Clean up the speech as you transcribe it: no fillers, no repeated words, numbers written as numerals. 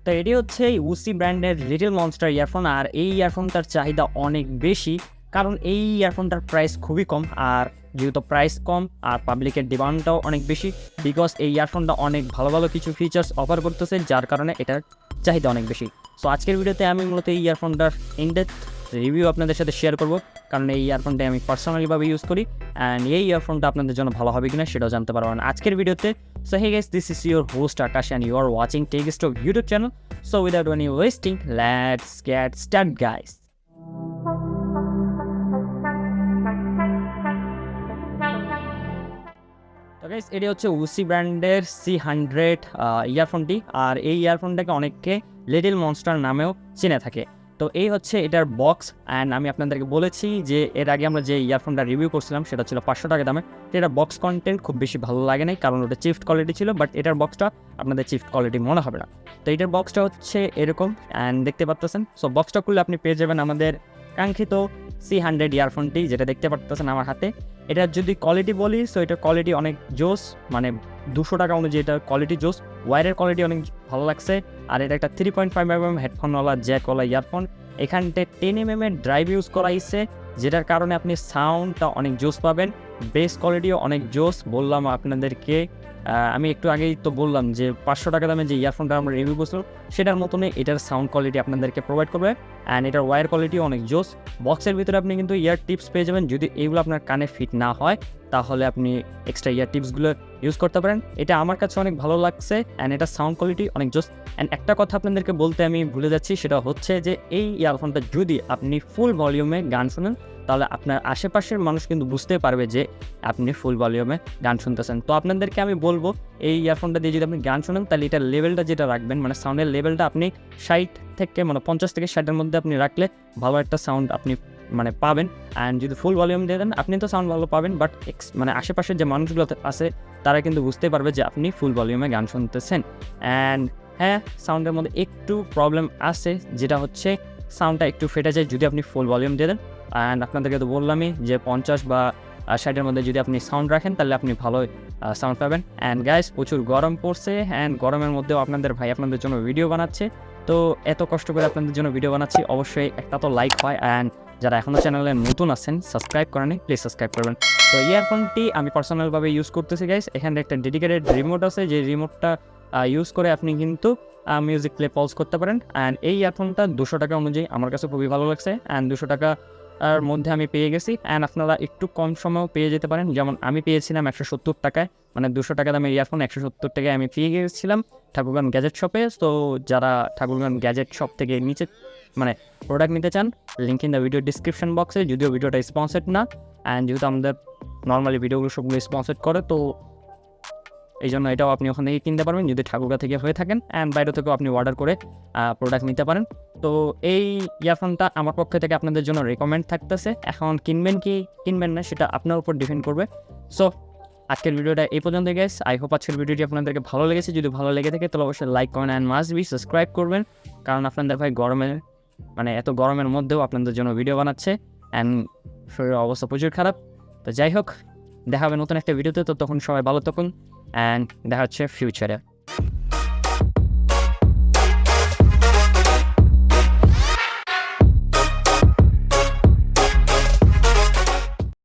তো এটি হচ্ছে UiiSii ব্র্যান্ডের লিটল মনস্টার ইয়ারফোন। আর এই ইয়ারফোনটার চাহিদা অনেক বেশি, কারণ এই ইয়ারফোনটার প্রাইস খুবই কম। আর যেহেতু প্রাইস কম আর পাবলিকের ডিমান্ডটাও অনেক বেশি, বিকজ এই ইয়ারফোনটা অনেক ভালো ভালো কিছু ফিচার্স অফার করতেছে, যার কারণে এটার চাহিদা অনেক বেশি। সো আজকের ভিডিওতে আমি মূলত এই ইয়ারফোনটার ইনডেপথ রিভিউ আপনাদের সাথে শেয়ার করব, কারণ এই ইয়ারফোনটা আমি পার্সোনালিভাবে ইউজ করি অ্যান্ড এই ইয়ারফোনটা আপনাদের জন্য ভালো হবে কিনা সেটাও জানতে পারবেন আজকের ভিডিওতে। So hey guys, this is your host Akash and you are watching 𝗕𝗂𝗀𝗀𝗀 YouTube channel. So without any wasting, let's get started guys. তো গাইস, এটি হচ্ছে UiiSii ব্র্যান্ডের C100 ইয়ারফোনটি। আর এই ইয়ারফোনটাকে অনেককে লিটল মনস্টার নামেও চিনে থাকে। তো এই হচ্ছে এটার বক্স। অ্যান্ড আমি আপনাদেরকে বলেছি যে এর আগে আমরা যে ইয়ারফোনটা রিভিউ করছিলাম সেটা ছিল 500 টাকা দামে। তো এটার বক্স কন্টেন্ট খুব বেশি ভালো লাগে নাই, কারণ ওটা চিফট কোয়ালিটি ছিল, বাট এটার বক্সটা আপনাদের চিফট কোয়ালিটি মনে হবে না। তো এটার বক্সটা হচ্ছে এরকম অ্যান্ড দেখতে পাচ্ছেন। সো বক্সটা খুললে আপনি পেয়ে যাবেন আমাদের কাঙ্ক্ষিত C100 ইয়ারফোনটি, যেটা দেখতে পাচ্ছেন আমার হাতে। এটার যদি কোয়ালিটি বলি, সো এটার কোয়ালিটি অনেক জোস, মানে 200 টাকা অনুযায়ী এটার কোয়ালিটি জোস। ওয়ারের কোয়ালিটি অনেক ভালো লাগছে। আর এটা একটা 3.5mm হেডফোনওয়ালা জ্যাকওয়ালা ইয়ারফোন। এখানতে 10mm এর ড্রাইভ ইউজ করা হয়েছে, যেটার কারণে আপনি সাউন্ডটা অনেক জোস পাবেন। বেস কোয়ালিটিও অনেক জোস। বললাম আপনাদেরকে, আমি একটু আগেই তো বললাম যে 500 টাকা দামে যে ইয়ারফোনটা আমরা রিভিউ করছিলাম সেটার মতনই এটার সাউন্ড কোয়ালিটি আপনাদেরকে প্রোভাইড করবে। অ্যান্ড এটার ওয়্যার কোয়ালিটিও অনেক জোস। বক্সের ভিতরে আপনি কিন্তু ইয়ার টিপস পেয়ে যাবেন। যদি এইগুলো আপনার কানে ফিট না হয় তাহলে আপনি এক্সট্রা ইয়ার টিপসগুলো ইউজ করতে পারেন। এটা আমার কাছে অনেক ভালো লাগছে অ্যান্ড এটার সাউন্ড কোয়ালিটি অনেক জোস। অ্যান্ড একটা কথা আপনাদেরকে বলতে আমি ভুলে যাচ্ছি, সেটা হচ্ছে যে এই ইয়ারফোনটা যদি আপনি ফুল ভলিউমে গান শুনেন তাহলে আপনার আশেপাশের মানুষ কিন্তু বুঝতে পারবে যে আপনি ফুল ভলিউমে গান শুনতেছেন। তো আপনাদেরকে আমি বলবো, এই ইয়ারফোনটা দিয়ে যদি আপনি গান শোনেন তাহলে এটার লেভেলটা যেটা রাখবেন, মানে সাউন্ডের লেভেলটা আপনি 60 থেকে 50 থেকে 60-এর মধ্যে আপনি রাখলে ভালো একটা সাউন্ড আপনি মানে পাবেন। অ্যান্ড যদি ফুল ভলিউম দিয়ে দেন আপনি তো সাউন্ড ভালো পাবেন, বাট মানে আশেপাশের যে মানুষগুলো আছে তারা কিন্তু বুঝতে পারবে যে আপনি ফুল ভলিউমে গান শুনতেছেন। অ্যান্ড হ্যাঁ, সাউন্ডের মধ্যে একটু প্রবলেম আছে, যেটা হচ্ছে সাউন্ডটা একটু ফেটে যায় যদি আপনি ফুল ভলিউম দিয়ে দেন। অ্যান্ড আপনাদেরকে তো বললামই যে 50 বা 60-এর মধ্যে যদি আপনি সাউন্ড রাখেন তাহলে আপনি ভালো সাউন্ড পাবেন। অ্যান্ড গাইস, প্রচুর গরম পড়ছে অ্যান্ড গরমের মধ্যেও আপনাদের ভাই আপনাদের জন্য ভিডিও বানাচ্ছে। তো এত কষ্ট করে আপনাদের জন্য ভিডিও বানাচ্ছি, অবশ্যই একটা তো লাইক হয়। অ্যান্ড যারা এখনও চ্যানেলে নতুন আছেন সাবস্ক্রাইব করেন, প্লিজ সাবস্ক্রাইব করবেন। তো ইয়ারফোনটি আমি পার্সোনালভাবে ইউজ করতেছি গাইস। এখানে একটা ডেডিকেটেড রিমোট আছে, যে রিমোটটা ইউজ করে আপনি কিন্তু মিউজিক প্লে পজ করতে পারেন। অ্যান্ড এই ইয়ারফোনটা 200 টাকা অনুযায়ী আমার কাছে খুবই ভালো লাগছে। অ্যান্ড 200 টাকা আর মধ্যে আমি পেয়ে গেছি। অ্যান্ড আপনারা একটু কম সময়েও পেয়ে যেতে পারেন, যেমন আমি পেয়েছিলাম 170 টাকায়, মানে 200 টাকা দামের ইয়ারফোন 170 টাকায় আমি পেয়ে গিয়েছিলাম ঠাকুরগাঁও গ্যাজেট শপে। তো যারা ঠাকুরগাঁও গ্যাজেট শপ থেকে নিচে মানে প্রোডাক্ট নিতে চান, link in the video description বক্সে, যদিও ভিডিওটা স্পন্সর্ড না। অ্যান্ড যেহেতু আমাদের নর্মালি ভিডিওগুলো সবগুলো স্পন্সর্ড করে, তো এই জন্য এটাও আপনি ওখান থেকে কিনতে পারবেন যদি ঠাকুরগাঁও থেকে হয়ে থাকেন। অ্যান্ড বাইরে থেকেও আপনি অর্ডার করে প্রোডাক্ট নিতে পারেন। তো এই ইয়ারফোনটা আমার পক্ষ থেকে আপনাদের জন্য রেকমেন্ড থাকতেছে। এখন কিনবেন কি কিনবেন না সেটা আপনার উপর ডিপেন্ড করবে। সো আজকের ভিডিওটা এই পর্যন্ত গাইস। আই হোপ আজকের ভিডিওটি আপনাদেরকে ভালো লেগেছে। যদি ভালো লেগে থাকে তাহলে অবশ্যই লাইক করেন অ্যান্ড মাস্ট বি সাবস্ক্রাইব করবেন, কারণ আপনাদের ভাই গরমের মানে এত গরমের মধ্যেও আপনাদের জন্য ভিডিও বানাচ্ছে অ্যান্ড শরীরের অবস্থা প্রচুর খারাপ। তো যাই হোক, দেখা হবে নতুন একটা ভিডিওতে। তো তখন সবাই ভালো থাকুন অ্যান্ড দেখা হচ্ছে ফিউচারে।